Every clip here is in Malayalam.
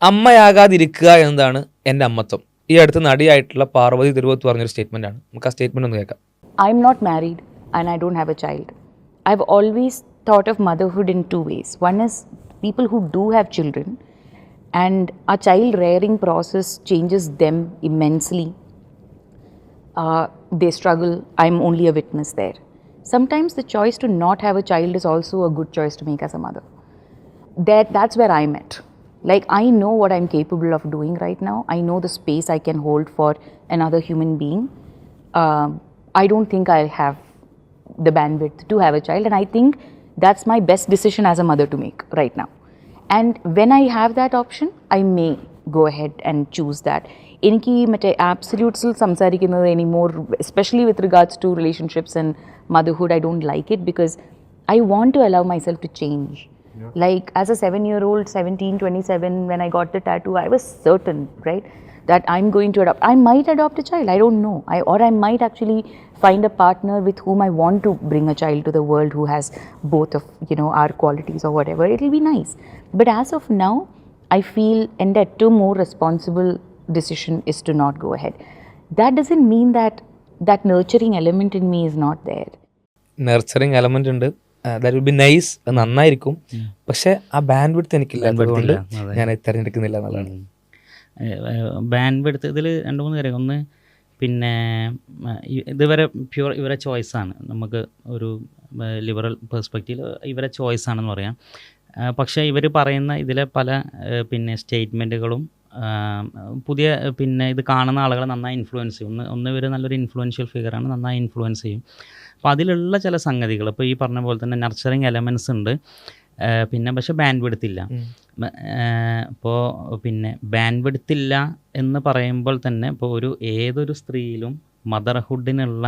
അമ്മയാകാതിരിക്കുക എന്നതാണ് എൻ്റെ അമ്മത്വം. ഈ അടുത്ത് നടിയായിട്ടുള്ള പാർവതി തിരുവോത്ത് പറഞ്ഞൊരു സ്റ്റേറ്റ്മെൻ്റ് ആണ്. നമുക്ക് ആ സ്റ്റേറ്റ്മെൻ്റ് ഒന്ന് കേൾക്കാം. I'm not married and I don't have a child. I've always thought of motherhood in two ways. One is people who do have children and a child rearing process changes them immensely. They struggle. I'm only a witness there. Sometimes the choice to not have a child is also a good choice to make as a mother. That's where I'm at. Like, I know what I'm capable of doing right now. I know the space I can hold for another human being. I don't think I'll have the bandwidth to have a child, and I think that's my best decision as a mother to make right now. And when I have that option, I may go ahead and choose that. എനിക്ക് മറ്റേ ആബ്സല്യൂട്ട്സിൽ സംസാരിക്കുന്നത് anymore, especially with regards to relationships and motherhood, I don't like it because I want to allow myself to change. Yeah. Like as a 7-year-old, 17, 27, when I got the tattoo, I was certain, right, that I'm going to adopt. I might adopt a child, I don't know. I might actually find a partner with whom I want to bring a child to the world who has both of, our qualities or whatever. It'll be nice. But as of now, I feel and that too more responsible decision is to not go ahead. That doesn't mean that nurturing element in me is not there. Nurturing element ഉണ്ട്, that will be nice, നന്നായിരിക്കും. പക്ഷെ ആ ബാൻഡ് വിഡ്ത്ത് എനിക്കില്ല, അതുകൊണ്ട് ഞാൻ തിരഞ്ഞെടുക്കുന്നില്ല എന്നുള്ളതാണ്. ബാൻഡ് വിഡ്ത്ത് ഇതിൽ 2-3 കാര്യം. ഒന്ന്, പിന്നെ ഇതുവരെ പ്യുവർ ഇവരെ ചോയ്സാണ്. നമുക്ക് ഒരു ലിബറൽ പെർസ്പെക്റ്റീവ് ഇവരെ ചോയ്സാണെന്ന് പറയാം. പക്ഷേ ഇവർ പറയുന്ന ഇതിലെ പല സ്റ്റേറ്റ്മെൻറ്റുകളും പുതിയ ഇത് കാണുന്ന ആളുകളെ നന്നായി ഇൻഫ്ലുവൻസ് ചെയ്യും. ഒന്ന് ഇവർ നല്ലൊരു ഇൻഫ്ലുവൻഷ്യൽ ഫിഗറാണ്, നന്നായി ഇൻഫ്ലുവൻസ് ചെയ്യും. അപ്പോൾ അതിലുള്ള ചില സംഗതികൾ, ഇപ്പോൾ ഈ പറഞ്ഞ പോലെ തന്നെ നർച്ചറിങ് എലമെൻസ് ഉണ്ട്, പക്ഷേ ബാൻഡ് വിഡ്ത്തില്ല. ഇപ്പോൾ ബാൻഡ് വിഡ്ത്തില്ല എന്ന് പറയുമ്പോൾ തന്നെ ഇപ്പോൾ ഏതൊരു സ്ത്രീയിലും മദർഹുഡിനുള്ള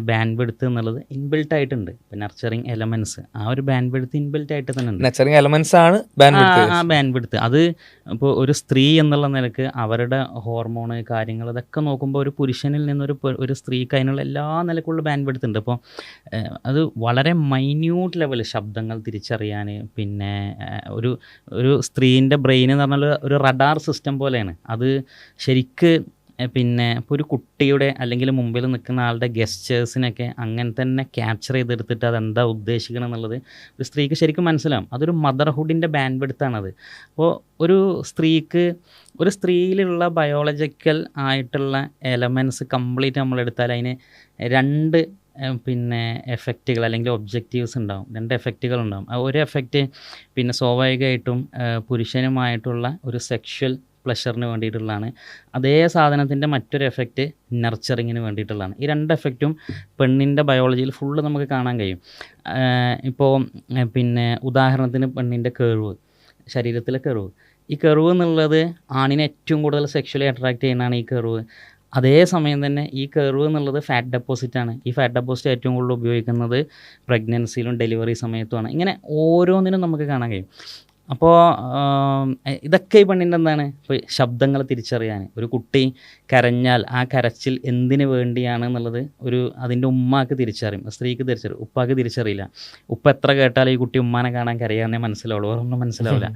ബാൻഡ് വിഡ്ത്ത് എന്നുള്ളത് ഇൻബിൽട്ട് ആയിട്ടുണ്ട്. ഇപ്പോൾ നർച്ചറിങ് എലമെൻറ്റ്സ്, ആ ഒരു ബാൻഡ് വിഡ്ത്ത് ഇൻബിൽട്ട് ആയിട്ട് തന്നെ ഉണ്ട്. നർച്ചറിങ് എലമെൻറ്റ്സ് ആണ് ആ ബാൻഡ് വിഡ്ത്ത്. അത് ഇപ്പോൾ ഒരു സ്ത്രീ എന്നുള്ള നിലക്ക് അവരുടെ ഹോർമോണ് കാര്യങ്ങൾ ഇതൊക്കെ നോക്കുമ്പോൾ ഒരു പുരുഷനിൽ നിന്നൊരു സ്ത്രീക്ക് അതിനുള്ള എല്ലാ നിലക്കുള്ള ബാൻഡ് വിഡ്ത്ത് ഉണ്ട്. അപ്പോൾ അത് വളരെ മൈന്യൂട്ട് ലെവൽ ശബ്ദങ്ങൾ തിരിച്ചറിയാൻ, ഒരു സ്ത്രീൻ്റെ ബ്രെയിൻ എന്ന് പറഞ്ഞാൽ ഒരു റഡാർ സിസ്റ്റം പോലെയാണ്. അത് ശരിക്ക് ഇപ്പോൾ ഒരു കുട്ടിയുടെ അല്ലെങ്കിൽ മുമ്പിൽ നിൽക്കുന്ന ആളുടെ ഗെസ്റ്റേഴ്സിനൊക്കെ അങ്ങനെ തന്നെ ക്യാപ്ചർ ചെയ്തെടുത്തിട്ട് അതെന്താ ഉദ്ദേശിക്കണം എന്നുള്ളത് ഒരു സ്ത്രീക്ക് ശരിക്കും മനസ്സിലാവും. അതൊരു മദർഹുഡിൻ്റെ ബാൻഡ് വിഡ്ത്താണത്. അപ്പോൾ ഒരു സ്ത്രീയിലുള്ള ബയോളജിക്കൽ ആയിട്ടുള്ള എലമെൻറ്റ്സ് കംപ്ലീറ്റ് നമ്മളെടുത്താൽ അതിന് 2 എഫക്റ്റുകൾ അല്ലെങ്കിൽ ഒബ്ജക്റ്റീവ്സ് ഉണ്ടാവും, 2 എഫക്റ്റുകളുണ്ടാവും. ഒരു എഫക്റ്റ് സ്വാഭാവികമായിട്ടും പുരുഷനുമായിട്ടുള്ള ഒരു സെക്ഷൽ പ്ലഷറിന് വേണ്ടിയിട്ടുള്ളതാണ്. അതേ സാധനത്തിൻ്റെ മറ്റൊരു എഫക്റ്റ് നർച്ചറിങ്ങിന് വേണ്ടിയിട്ടുള്ളതാണ്. ഈ 2 എഫക്റ്റും പെണ്ണിൻ്റെ ബയോളജിയിൽ ഫുള്ള് നമുക്ക് കാണാൻ കഴിയും. ഇപ്പോൾ ഉദാഹരണത്തിന് പെണ്ണിൻ്റെ കർവ്, ശരീരത്തിലെ കർവ്, ഈ കർവ് എന്നുള്ളത് ആണിനെ ഏറ്റവും കൂടുതൽ സെക്ഷലി അട്രാക്റ്റ് ചെയ്യുന്നതാണ് ഈ കർവ്. അതേസമയം തന്നെ ഈ കർവ് എന്നുള്ളത് ഫാറ്റ് ഡെപ്പോസിറ്റാണ്. ഈ ഫാറ്റ് ഡെപ്പോസിറ്റ് ഏറ്റവും കൂടുതൽ ഉപയോഗിക്കുന്നത് പ്രഗ്നൻസിയിലും ഡെലിവറി സമയത്തുമാണ്. ഇങ്ങനെ ഓരോന്നിനും നമുക്ക് കാണാൻ കഴിയും. അപ്പോൾ ഇതൊക്കെ ഈ പെണ്ണിൻ്റെ എന്താണ്, ഇപ്പോൾ ശബ്ദങ്ങൾ തിരിച്ചറിയാൻ, ഒരു കുട്ടി കരഞ്ഞാൽ ആ കരച്ചിൽ എന്തിനു വേണ്ടിയാണ് എന്നുള്ളത് അതിൻ്റെ ഉമ്മാക്ക് തിരിച്ചറിയും, സ്ത്രീക്ക് തിരിച്ചറിയും, ഉപ്പാക്ക് തിരിച്ചറിയില്ല. ഉപ്പ എത്ര കേട്ടാലും ഈ കുട്ടി ഉമ്മാനെ കാണാൻ കരയാന്നേ മനസ്സിലാവുള്ളൂ, വേറൊന്നും മനസ്സിലാവില്ല.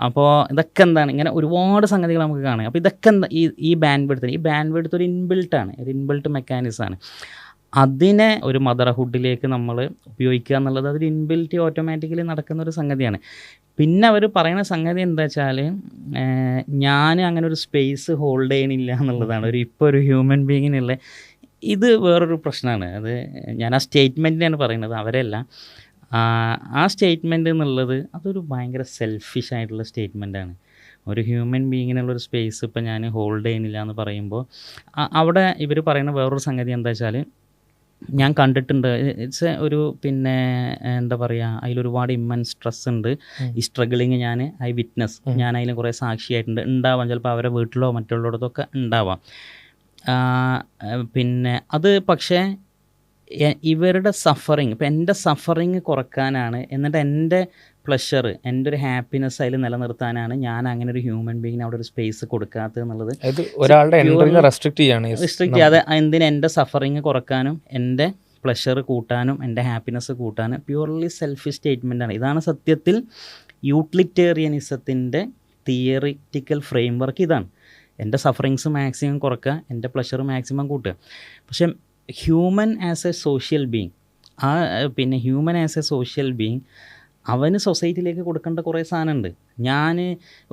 അപ്പോൾ ഇതൊക്കെ എന്താണ്, ഇങ്ങനെ ഒരുപാട് സംഗതികൾ നമുക്ക് കാണാം. അപ്പോൾ ഇതൊക്കെ എന്താ ഈ ബാൻഡ് വിഡ്ത്ത് ഒരു ഇൻബിൽട്ടാണ്, ഒരു ഇൻബിൽട്ട് മെക്കാനിസമാണ്. അതിനെ ഒരു മദർഹുഡിലേക്ക് നമ്മൾ ഉപയോഗിക്കുക എന്നുള്ളത് അതൊരു ഇൻബിൽറ്റ് ഓട്ടോമാറ്റിക്കലി നടക്കുന്ന ഒരു സംഗതിയാണ്. പിന്നെ അവർ പറയുന്ന സംഗതി എന്താ വെച്ചാൽ, ഞാൻ അങ്ങനെ ഒരു സ്പേസ് ഹോൾഡ് ചെയ്യണില്ല എന്നുള്ളതാണ്. ഇപ്പോൾ ഒരു ഹ്യൂമൻ ബീങ്ങിനുള്ള ഇത് വേറൊരു പ്രശ്നമാണ്. അത് ഞാൻ ആ സ്റ്റേറ്റ്മെൻറ്റിനാണ് പറയുന്നത്, അവരല്ല. ആ സ്റ്റേറ്റ്മെൻറ്റ് എന്നുള്ളത് അതൊരു ഭയങ്കര സെൽഫിഷ് ആയിട്ടുള്ള സ്റ്റേറ്റ്മെൻറ്റാണ്. ഒരു ഹ്യൂമൻ ബീങ്ങിനുള്ളൊരു സ്പേസ് ഇപ്പോൾ ഞാൻ ഹോൾഡ് ചെയ്യണില്ല എന്ന് പറയുമ്പോൾ അവിടെ ഇവർ പറയുന്ന വേറൊരു സംഗതി എന്താ വെച്ചാൽ, ഞാൻ കണ്ടിട്ടുണ്ട്, ഇറ്റ്സ് ഒരു എന്താ പറയുക, അതിലൊരുപാട് ഇമ്മൻസ് സ്ട്രെസ് ഉണ്ട്. ഈ സ്ട്രഗിളിങ് ഐ വിറ്റ്നസ്, ഞാൻ അതിന് കുറേ സാക്ഷിയായിട്ടുണ്ട്. ഉണ്ടാവാം, ചിലപ്പോൾ അവരുടെ വീട്ടിലോ മറ്റുള്ളിടത്തൊക്കെ ഉണ്ടാവാം. അത് പക്ഷേ ഇവരുടെ സഫറിങ്, ഇപ്പോൾ എൻ്റെ സഫറിങ് കുറയ്ക്കാനാണ്, എന്നിട്ട് എൻ്റെ പ്ലഷർ, എൻ്റെ ഒരു ഹാപ്പിനെസ് അതിൽ നിലനിർത്താനാണ് ഞാൻ അങ്ങനെ ഒരു ഹ്യൂമൻ ബീങ്ങിന് അവിടെ ഒരു സ്പേസ് കൊടുക്കാത്തത് എന്നുള്ളത്. റെസ്ട്രിക്റ്റ് ചെയ്യാതെ എന്തിന് എൻ്റെ സഫറിങ് കുറയ്ക്കാനും എൻ്റെ പ്ലഷർ കൂട്ടാനും എൻ്റെ ഹാപ്പിനെസ് കൂട്ടാനും പ്യൂർലി സെൽഫിഷ് സ്റ്റേറ്റ്മെൻറ്റാണ്. ഇതാണ് സത്യത്തിൽ യൂട്ടിലിറ്റേറിയനിസത്തിൻ്റെ തിയറിറ്റിക്കൽ ഫ്രെയിം വർക്ക് ഇതാണ്. എൻ്റെ സഫറിങ്സ് മാക്സിമം കുറയ്ക്കുക, എൻ്റെ പ്ലഷർ മാക്സിമം കൂട്ടുക. പക്ഷേ human as a social being, പിന്നെ human as a social being അവന് സൊസൈറ്റിയിലേക്ക് കൊടുക്കേണ്ട കുറേ സാധനമുണ്ട്. ഞാൻ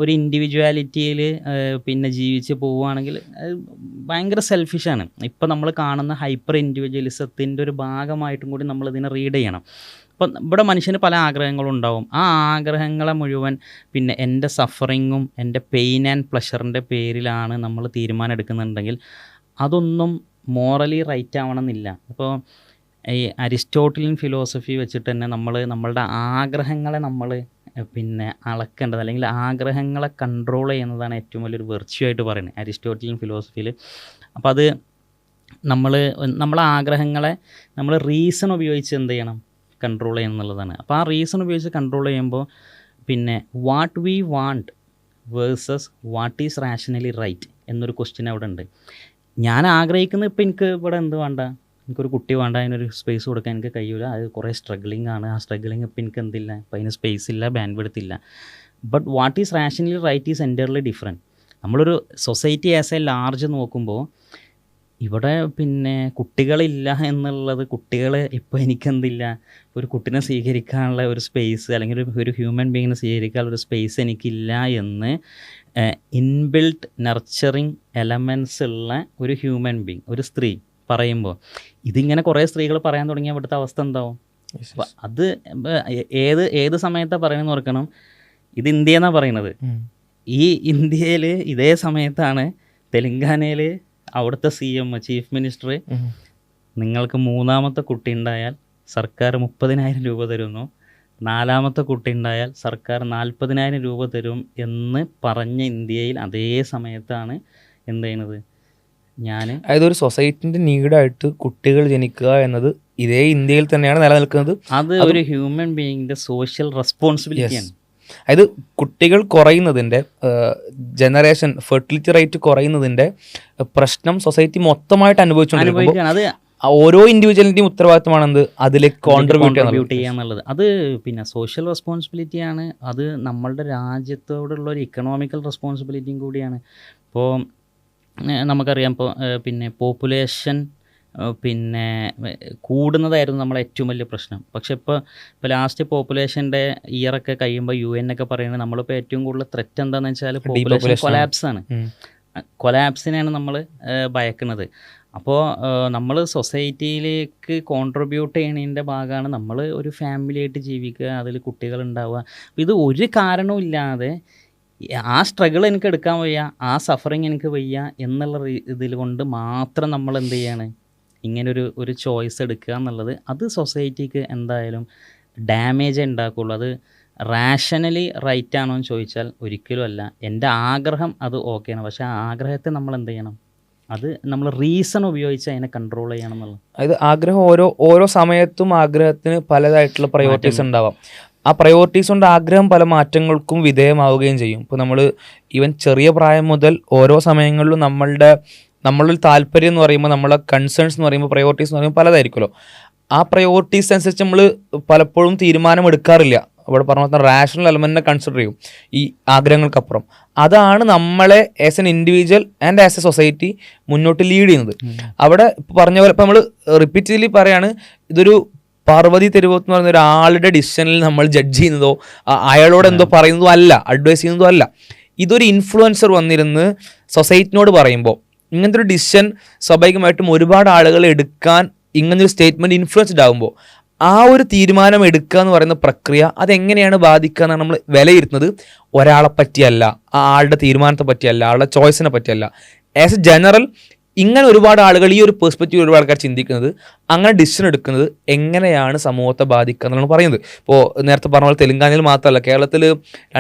ഒരു ഇൻഡിവിജ്വാലിറ്റിയിൽ പിന്നെ ജീവിച്ച് പോവുകയാണെങ്കിൽ ഭയങ്കര സെൽഫിഷാണ്. ഇപ്പോൾ നമ്മൾ കാണുന്ന ഹൈപ്പർ ഇൻഡിവിജ്വലിസത്തിൻ്റെ ഒരു ഭാഗമായിട്ടും കൂടി നമ്മളിതിനെ റീഡ് ചെയ്യണം. അപ്പം ഇവിടെ മനുഷ്യന് പല ആഗ്രഹങ്ങളുണ്ടാവും. ആ ആഗ്രഹങ്ങളെ മുഴുവൻ പിന്നെ എൻ്റെ സഫറിങ്ങും എൻ്റെ പെയിൻ ആൻഡ് പ്ലഷറിൻ്റെ പേരിലാണ് നമ്മൾ തീരുമാനം എടുക്കുന്നുണ്ടെങ്കിൽ അതൊന്നും മോറലി റൈറ്റ് ആവണമെന്നില്ല. ഇപ്പോൾ ഈ അരിസ്റ്റോട്ടിലിയൻ ഫിലോസഫി വെച്ചിട്ട് തന്നെ നമ്മളുടെ ആഗ്രഹങ്ങളെ നമ്മൾ പിന്നെ അളക്കേണ്ടത്, അല്ലെങ്കിൽ ആഗ്രഹങ്ങളെ കൺട്രോൾ ചെയ്യുന്നതാണ് ഏറ്റവും വലിയൊരു വെർച്യു ആയിട്ട് പറയുന്നത് അരിസ്റ്റോട്ടിലിയൻ ഫിലോസഫിയിൽ. അപ്പോൾ അത് നമ്മളെ ആഗ്രഹങ്ങളെ നമ്മൾ റീസൺ ഉപയോഗിച്ച് എന്ത് ചെയ്യണം, കൺട്രോൾ ചെയ്യണം എന്നുള്ളതാണ്. അപ്പോൾ ആ റീസൺ ഉപയോഗിച്ച് കൺട്രോൾ ചെയ്യുമ്പോൾ പിന്നെ what we want versus what is rationally right എന്നൊരു ക്വസ്റ്റ്യൻ അവിടെ ഉണ്ട്. ഞാൻ ആഗ്രഹിക്കുന്നത് ഇപ്പോൾ എനിക്ക് ഇവിടെ എന്ത് വേണ്ട, എനിക്കൊരു കുട്ടി വേണ്ട, അതിനൊരു സ്പേസ് കൊടുക്കാൻ എനിക്ക് കഴിയില്ല, അത് കുറേ സ്ട്രഗ്ലിംഗ് ആണ്. ആ സ്ട്രഗ്ലിംഗ് ഇപ്പോൾ എനിക്ക് എന്തില്ല, ഇപ്പോൾ അതിന് സ്പേസ് ഇല്ല, ബാൻഡ് വിഡ്ത്ത് ഇല്ല. But what is rationally right is entirely different. നമ്മളൊരു സൊസൈറ്റി ആസ് എ ലാർജ് നോക്കുമ്പോൾ ഇവിടെ പിന്നെ കുട്ടികളില്ല എന്നുള്ളത്, കുട്ടികൾ ഇപ്പോൾ എനിക്കെന്തില്ല, ഒരു കുട്ടീനെ സ്വീകരിക്കാനുള്ള ഒരു സ്പേസ്, അല്ലെങ്കിൽ ഒരു ഹ്യൂമൻ ബീങ്ങിനെ സ്വീകരിക്കാനുള്ള ഒരു സ്പേസ് എനിക്കില്ല എന്ന് ഇൻബിൽട്ട് നർച്ചറിങ് എലമെൻറ്റ്സ് ഉള്ള ഒരു ഹ്യൂമൻ ബീങ്, ഒരു സ്ത്രീ പറയുമ്പോൾ ഇതിങ്ങനെ കുറേ സ്ത്രീകൾ പറയാൻ തുടങ്ങിയ ഇവിടുത്തെ അവസ്ഥ എന്താവും? അപ്പം അത് ഏത് സമയത്താണ് പറയണമെന്ന് ഓർക്കണം. ഇത് ഇന്ത്യ എന്നാണ് പറയുന്നത്. ഈ ഇന്ത്യയിൽ ഇതേ സമയത്താണ് തെലങ്കാനയിൽ അവിടുത്തെ CM ചീഫ് മിനിസ്റ്റർ നിങ്ങൾക്ക് 3ാമത്തെ കുട്ടി ഉണ്ടായാൽ സർക്കാർ 30,000 രൂപ തരുന്നു, 4ാമത്തെ കുട്ടി ഉണ്ടായാൽ സർക്കാർ 40,000 രൂപ തരും എന്ന് പറഞ്ഞ ഇന്ത്യയിൽ അതേ സമയത്താണ് എന്ത് ചെയ്യുന്നത്? അതായത് ഒരു സൊസൈറ്റിന്റെ നീഡായിട്ട് കുട്ടികൾ ജനിക്കുക എന്നത് ഇതേ ഇന്ത്യയിൽ തന്നെയാണ് നിലനിൽക്കുന്നത്. അത് ഒരു ഹ്യൂമൻ ബീയിങ്ങിന്റെ സോഷ്യൽ റെസ്പോൺസിബിലിറ്റിയാണ്. അതായത് കുട്ടികൾ കുറയുന്നതിൻ്റെ ജനറേഷൻ ഫെർട്ടിലിറ്റി റേറ്റ് കുറയുന്നതിൻ്റെ പ്രശ്നം സൊസൈറ്റി മൊത്തമായിട്ട് അനുഭവിച്ചുകൊണ്ടിരിക്കുകയാണ്. അത് ഓരോ ഇൻഡിവിജ്വലിൻ്റെയും ഉത്തരവാദിത്തമാണെന്ത് അതിലേക്ക് കോൺട്രിബ്യൂട്ട് ചെയ്യാന്നുള്ളത്. അത് പിന്നെ സോഷ്യൽ റെസ്പോൺസിബിലിറ്റിയാണ്. അത് നമ്മളുടെ രാജ്യത്തോടുള്ള ഒരു ഇക്കണോമിക്കൽ റെസ്പോൺസിബിലിറ്റിയും കൂടിയാണ്. ഇപ്പോൾ നമുക്കറിയാം, ഇപ്പോൾ പിന്നെ പോപ്പുലേഷൻ പിന്നെ കൂടുന്നതായിരുന്നു നമ്മളെ ഏറ്റവും വലിയ പ്രശ്നം. പക്ഷെ ഇപ്പോൾ ലാസ്റ്റ് പോപ്പുലേഷൻ്റെ ഇയറൊക്കെ കഴിയുമ്പോൾ UN ഒക്കെ പറയുന്നത് നമ്മളിപ്പോൾ ഏറ്റവും കൂടുതൽ ത്രെറ്റ് എന്താണെന്ന് വെച്ചാൽ പോപ്പുലേഷൻ കൊലാപ്സാണ്. കൊലാപ്സിനെയാണ് നമ്മൾ ഭയക്കുന്നത്. അപ്പോൾ നമ്മൾ സൊസൈറ്റിയിലേക്ക് കോൺട്രിബ്യൂട്ട് ചെയ്യണതിൻ്റെ ഭാഗമാണ് നമ്മൾ ഒരു ഫാമിലിയായിട്ട് ജീവിക്കുക, അതിൽ കുട്ടികളുണ്ടാവുക. അപ്പോൾ ഇത് ഒരു കാരണവും ഇല്ലാതെ ആ സ്ട്രഗിൾ എനിക്ക് എടുക്കാൻ വയ്യ, ആ സഫറിങ് എനിക്ക് വയ്യ എന്നുള്ള ഇതിൽ കൊണ്ട് മാത്രം നമ്മൾ എന്ത് ചെയ്യാണ്, ഇങ്ങനൊരു ചോയ്സ് എടുക്കുക എന്നുള്ളത് അത് സൊസൈറ്റിക്ക് എന്തായാലും ഡാമേജ് ഉണ്ടാക്കുള്ളൂ. അത് റാഷണലി റൈറ്റ് ആണോ എന്ന് ചോദിച്ചാൽ ഒരിക്കലും അല്ല. എൻ്റെ ആഗ്രഹം അത് ഓക്കെയാണ്, പക്ഷേ ആ ആഗ്രഹത്തെ നമ്മൾ എന്ത് ചെയ്യണം, അത് നമ്മൾ റീസൺ ഉപയോഗിച്ച് അതിനെ കൺട്രോൾ ചെയ്യണം എന്നുള്ളത്. അതായത് ആഗ്രഹം ഓരോ സമയത്തും ആഗ്രഹത്തിന് പലതായിട്ടുള്ള പ്രയോറിറ്റീസ് ഉണ്ടാവാം. ആ പ്രയോറിറ്റീസ് കൊണ്ട് ആഗ്രഹം പല മാറ്റങ്ങൾക്കും വിധേയമാവുകയും ചെയ്യും. ഇപ്പോൾ നമ്മൾ ഈവൻ ചെറിയ പ്രായം മുതൽ ഓരോ സമയങ്ങളിലും നമ്മളുടെ താല്പര്യം എന്ന് പറയുമ്പോൾ, നമ്മളെ കൺസേൺസ് എന്ന് പറയുമ്പോൾ, പ്രയോറിറ്റീസ് എന്ന് പറയുമ്പോൾ പലതായിരിക്കുമല്ലോ. ആ പ്രയോറിറ്റീസ് അനുസരിച്ച് നമ്മൾ പലപ്പോഴും തീരുമാനം എടുക്കാറില്ല. അവിടെ പറഞ്ഞ റാഷണൽ എലമെൻറ്റിനെ കൺസിഡർ ചെയ്യും ഈ ആഗ്രഹങ്ങൾക്കപ്പുറം. അതാണ് നമ്മളെ as an individual and as A society മുന്നോട്ട് ലീഡ് ചെയ്യുന്നത്. അവിടെ പറഞ്ഞ പോലെ ഇപ്പം നമ്മൾ റിപ്പീറ്റ്ലി പറയാണ്, ഇതൊരു പാർവതി തെരുവോത്ത് എന്ന് പറയുന്ന ഒരാളുടെ ഡിസിഷനിൽ നമ്മൾ ജഡ്ജ് ചെയ്യുന്നതോ അയാളോട് എന്തോ പറയുന്നതോ അല്ല, അഡ്വൈസ് ചെയ്യുന്നതോ അല്ല. ഇതൊരു ഇൻഫ്ലുവൻസർ വന്നിരുന്ന് സൊസൈറ്റിനോട് പറയുമ്പോൾ ഇങ്ങനത്തെ ഒരു ഡിസിഷൻ സ്വാഭാവികമായിട്ടും ഒരുപാട് ആളുകൾ എടുക്കാൻ ഇങ്ങനൊരു സ്റ്റേറ്റ്മെൻറ്റ് ഇൻഫ്ലുവൻസ്ഡ് ആകുമ്പോൾ ആ ഒരു തീരുമാനം എടുക്കുക എന്ന് പറയുന്ന പ്രക്രിയ അതെങ്ങനെയാണ് ബാധിക്കുക എന്നാണ് നമ്മൾ വിലയിരുത്തുന്നത്. ഒരാളെ പറ്റിയല്ല, ആ ആളുടെ തീരുമാനത്തെ പറ്റിയല്ല, ആളുടെ ചോയ്സിനെ പറ്റിയല്ല. ആസ് എ ജനറൽ ഇങ്ങനെ ഒരുപാട് ആളുകൾ ഈ ഒരു പെർസ്പെക്റ്റീവ് ഒരുപാട് ആൾക്കാർ ചിന്തിക്കുന്നത്, അങ്ങനെ ഡിസിഷൻ എടുക്കുന്നത് എങ്ങനെയാണ് സമൂഹത്തെ ബാധിക്കുക എന്നാണ് പറയുന്നത്. ഇപ്പോൾ നേരത്തെ പറഞ്ഞ പോലെ തെലങ്കാനയിൽ മാത്രമല്ല, കേരളത്തിൽ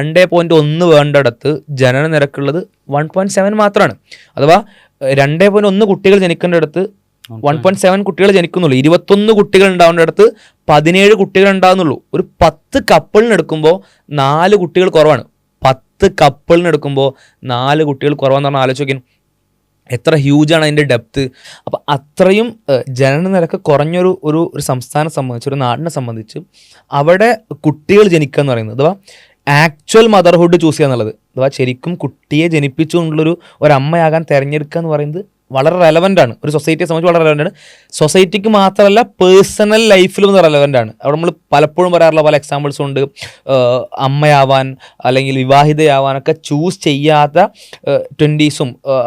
2.1 വേണ്ടിടത്ത് ജനന നിരക്കുള്ളത് 1.7 മാത്രമാണ്. അഥവാ 2.1 കുട്ടികൾ ജനിക്കേണ്ടടുത്ത് 1.7 കുട്ടികൾ ജനിക്കുന്നുള്ളൂ. 21 കുട്ടികൾ ഉണ്ടാവേണ്ടടുത്ത് 17 കുട്ടികൾ ഉണ്ടാകുന്നുള്ളൂ. ഒരു 10 കപ്പിളിനെടുക്കുമ്പോൾ 4 കുട്ടികൾ കുറവാണ്. 10 കപ്പിളിനെടുക്കുമ്പോൾ 4 കുട്ടികൾ കുറവാന്ന് പറഞ്ഞാൽ ആലോചിക്കും എത്ര ഹ്യൂജാണ് അതിൻ്റെ ഡെപ്ത്. അപ്പം അത്രയും ജനന നിരക്ക് കുറഞ്ഞൊരു ഒരു സംസ്ഥാനം സംബന്ധിച്ച്, ഒരു നാടിനെ സംബന്ധിച്ച് അവിടെ കുട്ടികൾ ജനിക്കുക എന്ന് പറയുന്നത്, അഥവാ ആക്ച്വൽ മദർഹുഡ് ചൂസ് ചെയ്യുക എന്നുള്ളത്, അഥവാ ശരിക്കും കുട്ടിയെ ജനിപ്പിച്ചുകൊണ്ടുള്ളൊരു ഒരമ്മയാകാൻ തിരഞ്ഞെടുക്കുക എന്ന് പറയുന്നത് വളരെ റെലവൻ്റ് ആണ്. ഒരു സൊസൈറ്റിയെ സംബന്ധിച്ച് വളരെ റെലവൻ്റ് ആണ്. സൊസൈറ്റിക്ക് മാത്രമല്ല പേഴ്സണൽ ലൈഫിലും റെലവൻ്റ് ആണ്. അവിടെ നമ്മൾ പലപ്പോഴും പറയാറുള്ള പല എക്സാമ്പിൾസും ഉണ്ട്. അമ്മയാവാൻ അല്ലെങ്കിൽ വിവാഹിതയാവാനൊക്കെ ചൂസ് ചെയ്യാത്ത 20s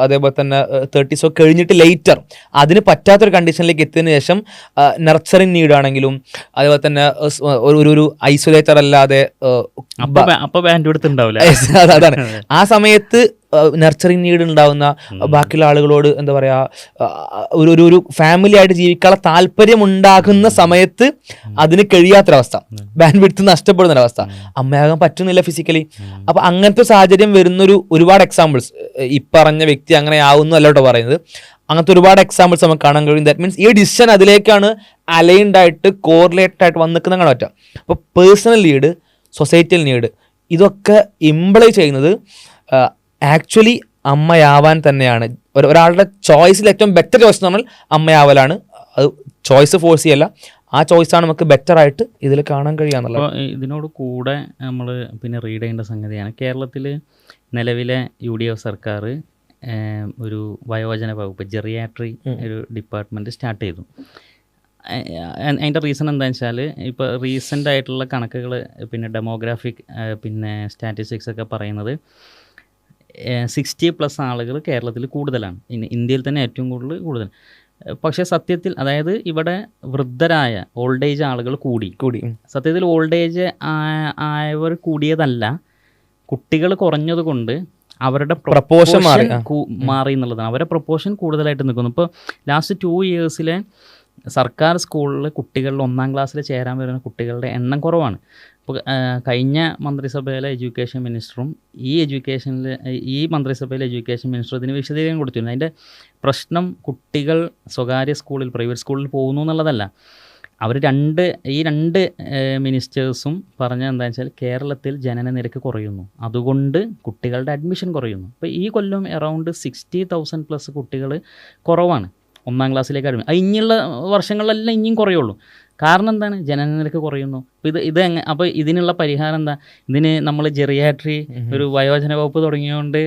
അതേപോലെ തന്നെ 30s ഒക്കെ കഴിഞ്ഞിട്ട് ലേറ്റർ അതിന് പറ്റാത്തൊരു കണ്ടീഷനിലേക്ക് എത്തിയതിനു ശേഷം നർച്ചറിങ് നീഡ് ആണെങ്കിലും അതേപോലെ തന്നെ ഒരു ഐസൊലേറ്റർ അല്ലാതെ അതാണ് ആ സമയത്ത് നർച്ചറിങ് നീഡ് ഉണ്ടാവുന്ന ബാക്കിയുള്ള ആളുകളോട് എന്താ പറയാ ഒരു ഫാമിലി ആയിട്ട് ജീവിക്കാനുള്ള താല്പര്യം ഉണ്ടാകുന്ന സമയത്ത് അതിന് കഴിയാത്തൊരവസ്ഥ, ബാൻഡ് വിഡ്ത്ത് നഷ്ടപ്പെടുന്നൊരവസ്ഥ, അമ്മയാകാൻ പറ്റുന്നില്ല ഫിസിക്കലി. അപ്പൊ അങ്ങനത്തെ സാഹചര്യം വരുന്നൊരു ഒരുപാട് എക്സാമ്പിൾസ് ഈ പറഞ്ഞ വ്യക്തി അങ്ങനെ ആവുന്നു അല്ലോട്ടോ പറയുന്നത്. അങ്ങനത്തെ ഒരുപാട് എക്സാമ്പിൾസ് നമുക്ക് കാണാൻ കഴിയും. ദാറ്റ് മീൻസ് ഈ ഡിസിഷൻ അതിലേക്കാണ് അലൈൻഡ് ആയിട്ട് കോറിലേറ്റഡ് ആയിട്ട് വന്ന് നിൽക്കുന്ന കാണാൻ പറ്റുക. അപ്പോൾ പേഴ്സണൽ നീഡ്, സൊസൈറ്റിയൽ നീഡ് ഇതൊക്കെ ഇംപ്ലൈ ചെയ്യുന്നത് ആക്ച്വലി അമ്മയാവാൻ തന്നെയാണ്. ഒരാളുടെ ചോയ്സിൽ ഏറ്റവും ബെറ്റർ ചോയ്സ് എന്ന് പറഞ്ഞാൽ അമ്മയാവലാണ്. അത് ചോയ്സ് ഫോഴ്സ് ചെയ്യല്ല, ആ ചോയ്സാണ് നമുക്ക് ബെറ്റർ ആയിട്ട് ഇതിൽ കാണാൻ കഴിയാന്നുള്ളത്. അപ്പോൾ ഇതിനോട് കൂടെ നമ്മൾ പിന്നെ റീഡ് ചെയ്യേണ്ട സംഗതിയാണ്, കേരളത്തിൽ നിലവിലെ UDF സർക്കാർ ഒരു വയോജന വകുപ്പ് ജെറിയാട്രി ഒരു ഡിപ്പാർട്ട്മെൻറ്റ് സ്റ്റാർട്ട് ചെയ്തു. അതിൻ്റെ റീസൺ എന്താണെന്ന് വെച്ചാൽ ഇപ്പോൾ റീസെൻ്റ് ആയിട്ടുള്ള കണക്കുകൾ പിന്നെ ഡെമോഗ്രാഫിക് പിന്നെ സ്റ്റാറ്റിസ്റ്റിക്സ് ഒക്കെ പറയുന്നത് 60+ ആളുകൾ കേരളത്തിൽ കൂടുതലാണ്, ഇന്ത്യയിൽ തന്നെ ഏറ്റവും കൂടുതൽ. പക്ഷേ സത്യത്തിൽ അതായത് ഇവിടെ വൃദ്ധരായ ഓൾഡ് ഏജ് ആളുകൾ കൂടി സത്യത്തിൽ ഓൾഡ് ഏജ് ആയവർ കൂടിയതല്ല, കുട്ടികൾ കുറഞ്ഞത് കൊണ്ട് അവരുടെ പ്രൊപ്പോർഷൻ മാറി എന്നുള്ളതാണ്. അവരുടെ പ്രൊപ്പോർഷൻ കൂടുതലായിട്ട് നിൽക്കുന്നു. ഇപ്പോൾ ലാസ്റ്റ് 2 ഇയേഴ്സിലെ സർക്കാർ സ്കൂളിൽ കുട്ടികളിൽ 1ാം ക്ലാസ്സിൽ ചേരാൻ വരുന്ന കുട്ടികളുടെ എണ്ണം കുറവാണ്. ഇപ്പോൾ കഴിഞ്ഞ മന്ത്രിസഭയിലെ എഡ്യൂക്കേഷൻ മിനിസ്റ്ററും ഈ മന്ത്രിസഭയിലെ എഡ്യൂക്കേഷൻ മിനിസ്റ്ററും ഇതിന് വിശദീകരണം കൊടുത്തിരുന്നു. അതിൻ്റെ പ്രശ്നം കുട്ടികൾ സ്വകാര്യ സ്കൂളിൽ പ്രൈവറ്റ് സ്കൂളിൽ പോകുന്നു എന്നുള്ളതല്ല. അവർ ഈ രണ്ട് മിനിസ്റ്റേഴ്സും പറഞ്ഞത് എന്താണെന്ന് വെച്ചാൽ കേരളത്തിൽ ജനന നിരക്ക് കുറയുന്നു, അതുകൊണ്ട് കുട്ടികളുടെ അഡ്മിഷൻ കുറയുന്നു. അപ്പോൾ ഈ കൊല്ലം അറൗണ്ട് 60,000+ കുട്ടികൾ കുറവാണ് 1ാം ക്ലാസ്സിലേക്ക് അഡ്മിഷൻ. ഇനിയുള്ള വർഷങ്ങളിലെല്ലാം ഇനിയും കുറയുള്ളൂ. കാരണം എന്താണ്? ജനന നിരക്ക് കുറയുന്നു. അപ്പോൾ ഇതിനുള്ള പരിഹാരം എന്താ? ഇതിന് നമ്മൾ ജെറിയാട്രി ഒരു വയോജന വകുപ്പ് തുടങ്ങിയതുകൊണ്ട്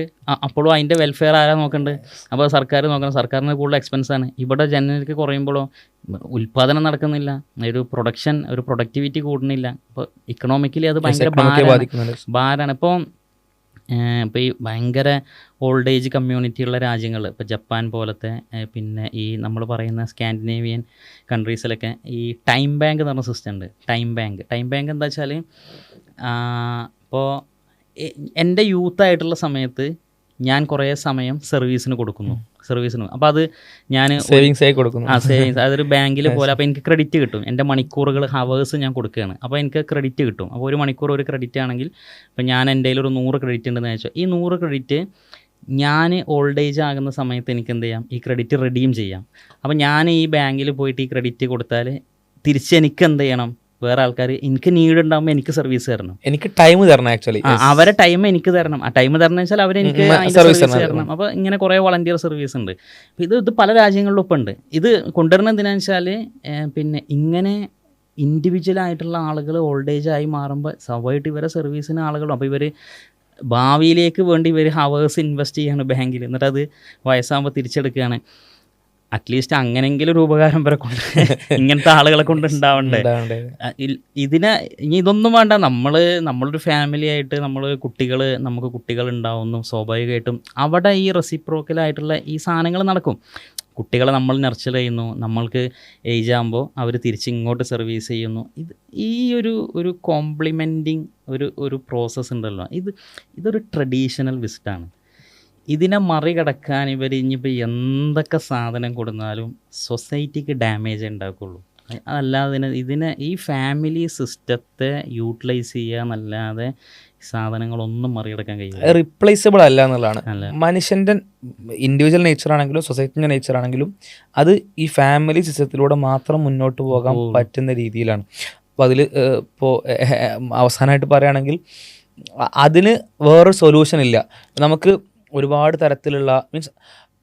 അപ്പോഴും അതിൻ്റെ വെൽഫെയർ ആരാ നോക്കേണ്ടത്? അപ്പോൾ സർക്കാർ നോക്കണം. സർക്കാരിന് കൂടുതൽ എക്സ്പെൻസാണ്. ഇവിടെ ജനന നിരക്ക് കുറയുമ്പോഴോ ഉൽപ്പാദനം നടക്കുന്നില്ല, ഒരു പ്രൊഡക്ടിവിറ്റി കൂടുന്നില്ല. അപ്പോൾ ഇക്കണോമിക്കലി അത് ഭയങ്കര ഭാരമാണ്. ഇപ്പോൾ ഈ ഭയങ്കര ഓൾഡ് ഏജ് കമ്മ്യൂണിറ്റി ഉള്ള രാജ്യങ്ങൾ, ഇപ്പോൾ ജപ്പാൻ പോലത്തെ പിന്നെ ഈ നമ്മൾ പറയുന്ന സ്കാൻഡിനേവിയൻ കൺട്രീസിലൊക്കെ ഈ ടൈം ബാങ്ക് എന്ന് പറഞ്ഞ സിസ്റ്റം ഉണ്ട്. ടൈം ബാങ്ക് എന്താ വെച്ചാൽ ഇപ്പോൾ എൻ്റെ യൂത്തായിട്ടുള്ള സമയത്ത് ഞാൻ കുറേ സമയം സർവീസിന് കൊടുക്കുന്നു. അപ്പോൾ അത് ഞാൻ സേവിങ്സ് ആയി കൊടുക്കുന്നു. സേവിങ്സ് അതൊരു ബാങ്കിൽ പോലെ. അപ്പോൾ എനിക്ക് ക്രെഡിറ്റ് കിട്ടും. എൻ്റെ മണിക്കൂറുകൾ ഹവേഴ്സ് ഞാൻ കൊടുക്കുകയാണ്. അപ്പോൾ എനിക്ക് ക്രെഡിറ്റ് കിട്ടും. അപ്പോൾ 1 മണിക്കൂർ 1 ക്രെഡിറ്റ് ആണെങ്കിൽ ഇപ്പോൾ ഞാൻ എൻ്റെ കയ്യിൽ ഒരു 100 ക്രെഡിറ്റ് ഉണ്ടെന്ന് വെച്ചാൽ ഈ 100 ക്രെഡിറ്റ് ഞാൻ ഓൾഡ് ഏജ് ആകുന്ന സമയത്ത് എനിക്ക് എന്ത് ചെയ്യാം? ഈ ക്രെഡിറ്റ് റെഡീം ചെയ്യാം. അപ്പോൾ ഞാൻ ഈ ബാങ്കിൽ പോയിട്ട് ഈ ക്രെഡിറ്റ് കൊടുത്താൽ തിരിച്ച് എനിക്ക് എന്ത് ചെയ്യണം? വേറെ ആൾക്കാർ എനിക്ക് നീഡ് ഉണ്ടാകുമ്പോൾ എനിക്ക് സർവീസ് തരണം, എനിക്ക് ടൈം തരണം. ആക്ച്വലി അവരെ ടൈം എനിക്ക് തരണം. ആ ടൈം തരണം വെച്ചാൽ അവരെനിക്ക് സർവീസ് തരണം. അപ്പോൾ ഇങ്ങനെ കുറേ വളണ്ടിയർ സർവീസ് ഉണ്ട്. അപ്പോൾ ഇത് പല രാജ്യങ്ങളിലും ഇപ്പം ഉണ്ട്. ഇത് കൊണ്ടുവരുന്നത് എന്തിനാണെന്ന് വെച്ചാൽ പിന്നെ ഇങ്ങനെ ഇൻഡിവിജ്വലായിട്ടുള്ള ആളുകൾ ഓൾഡ് ഏജ് ആയി മാറുമ്പോൾ സ്വാഭാവികമായിട്ട് ഇവരെ സർവീസിന് ആളുകളും, അപ്പോൾ ഇവർ ഭാവിയിലേക്ക് വേണ്ടി ഇവർ ഹവേഴ്സ് ഇൻവെസ്റ്റ് ചെയ്യാണ് ബാങ്കിൽ, എന്നിട്ട് അത് വയസ്സാകുമ്പോൾ തിരിച്ചെടുക്കുകയാണ്. അറ്റ്ലീസ്റ്റ് അങ്ങനെങ്കിലും ഒരു ഉപകാരം വരെ കൊണ്ട് ഇങ്ങനത്തെ ആളുകളെ കൊണ്ട് ഉണ്ടാവണ്ടേ? ഇനി ഇതൊന്നും വേണ്ട. നമ്മളൊരു ഫാമിലി ആയിട്ട് നമുക്ക് കുട്ടികൾ ഉണ്ടാവുന്നു. സ്വാഭാവികമായിട്ടും അവിടെ ഈ റെസിപ്രോക്കലായിട്ടുള്ള ഈ സാധനങ്ങൾ നടക്കും. കുട്ടികളെ നമ്മൾ നർച്ചർ ചെയ്യുന്നു, നമ്മൾക്ക് ഏജ് ആകുമ്പോൾ അവർ തിരിച്ച് ഇങ്ങോട്ട് സർവീസ് ചെയ്യുന്നു. ഈ ഒരു കോംപ്ലിമെൻറ്റിങ് ഒരു പ്രോസസ്സ് ഉണ്ടല്ലോ, ഇതൊരു ട്രഡീഷണൽ വിസിറ്റാണ്. ഇതിനെ മറികടക്കാൻ ഇവർ ഇനിയിപ്പോൾ എന്തൊക്കെ സാധനം കൊടുത്താലും സൊസൈറ്റിക്ക് ഡാമേജ് ഉണ്ടാക്കുള്ളൂ. അതല്ലാതെ ഈ ഫാമിലി സിസ്റ്റത്തെ യൂട്ടിലൈസ് ചെയ്യുക എന്നല്ലാതെ സാധനങ്ങളൊന്നും മറികടക്കാൻ കഴിയില്ല. റീപ്ലേസബിൾ അല്ല എന്നുള്ളതാണ്. മനുഷ്യൻ്റെ ഇൻഡിവിജ്വൽ നേച്ചർ ആണെങ്കിലും സൊസൈറ്റിൻ്റെ നേച്ചർ ആണെങ്കിലും അത് ഈ ഫാമിലി സിസ്റ്റത്തിലൂടെ മാത്രം മുന്നോട്ട് പോകാൻ പറ്റുന്ന രീതിയിലാണ്. അപ്പോൾ അതിൽ ഇപ്പോൾ അവസാനമായിട്ട് പറയുകയാണെങ്കിൽ അതിന് വേറൊരു സൊല്യൂഷൻ ഇല്ല. നമുക്ക് ഒരുപാട് തരത്തിലുള്ള മീൻസ്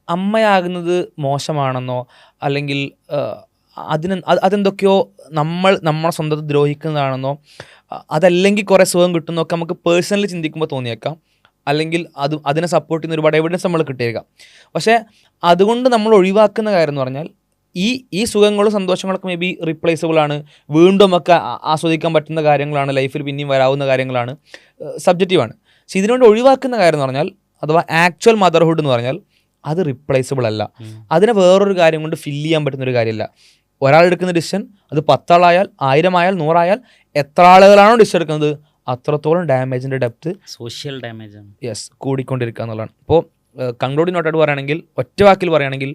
അമ്മയാകുന്നത് മോശമാണെന്നോ അല്ലെങ്കിൽ അതെന്തൊക്കെയോ നമ്മളെ സ്വന്തത്തെ ദ്രോഹിക്കുന്നതാണെന്നോ അതല്ലെങ്കിൽ കുറേ സുഖം കിട്ടുന്നൊക്കെ നമുക്ക് പേഴ്സണലി ചിന്തിക്കുമ്പോൾ തോന്നിയേക്കാം. അല്ലെങ്കിൽ അതിനെ സപ്പോർട്ട് ചെയ്യുന്ന ഒരുപാട് എവിഡൻസ് നമ്മൾ കിട്ടിയേക്കാം. പക്ഷേ അതുകൊണ്ട് നമ്മൾ ഒഴിവാക്കുന്ന കാര്യം എന്ന് പറഞ്ഞാൽ ഈ സുഖങ്ങളും സന്തോഷങ്ങളൊക്കെ മേ ബി റീപ്ലേസബിൾ ആണ്, വീണ്ടും നമുക്ക് ആസ്വദിക്കാൻ പറ്റുന്ന കാര്യങ്ങളാണ്, ലൈഫിൽ പിന്നെയും വരാവുന്ന കാര്യങ്ങളാണ്, സബ്ജക്റ്റീവാണ്. പക്ഷെ ഇതിനുവേണ്ടി ഒഴിവാക്കുന്ന കാര്യം എന്ന് പറഞ്ഞാൽ അഥവാ ആക്ച്വൽ മദർഹുഡ് എന്ന് പറഞ്ഞാൽ അത് റീപ്ലേസബിൾ അല്ല. അതിനെ വേറൊരു കാര്യം കൊണ്ട് ഫില്ല് ചെയ്യാൻ പറ്റുന്നൊരു കാര്യമില്ല. ഒരാളെടുക്കുന്ന ഡിസിഷൻ അത് 10 ആളായാൽ 1000 ആയാൽ 100 ആയാൽ എത്ര ആളുകളാണോ ഡിസിഷൻ എടുക്കുന്നത് അത്രത്തോളം ഡാമേജിൻ്റെ ഡെപ്ത്, സോഷ്യൽ ഡാമേജ് ആണ്, യെസ്, കൂടിക്കൊണ്ടിരിക്കുക എന്നുള്ളതാണ്. ഇപ്പോൾ കൺക്ലൂഡിങ് നോട്ടായിട്ട് പറയുകയാണെങ്കിൽ, ഒറ്റ വാക്കിൽ പറയുകയാണെങ്കിൽ,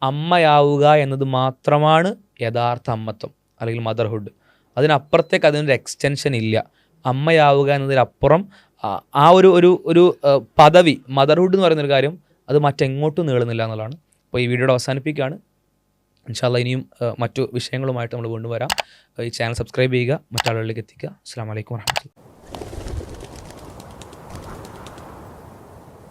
അമ്മയാവുക എന്നത് മാത്രമാണ് യഥാർത്ഥ അമ്മത്വം അല്ലെങ്കിൽ മദർഹുഡ്. അതിനപ്പുറത്തേക്ക് അതിനൊരു എക്സ്റ്റൻഷൻ ഇല്ല. അമ്മയാവുക എന്നതിനപ്പുറം ആ ഒരു പദവി മദർഹുഡ് എന്ന് പറയുന്നൊരു കാര്യം അത് മറ്റെങ്ങോട്ടും നീളുന്നില്ല എന്നുള്ളതാണ്. അപ്പോൾ ഈ വീഡിയോയുടെ അവസാനിപ്പിക്കുകയാണ്. ഇൻഷാ അല്ലാഹ് ഇനിയും മറ്റു വിഷയങ്ങളുമായിട്ട് നമ്മൾ വീണ്ടും വരാം. ഈ ചാനൽ സബ്സ്ക്രൈബ് ചെയ്യുക, മറ്റാളുകളിലേക്ക് എത്തിക്കുക. അസ്സലാമു അലൈക്കും വറഹ്മത്തുള്ളാഹി.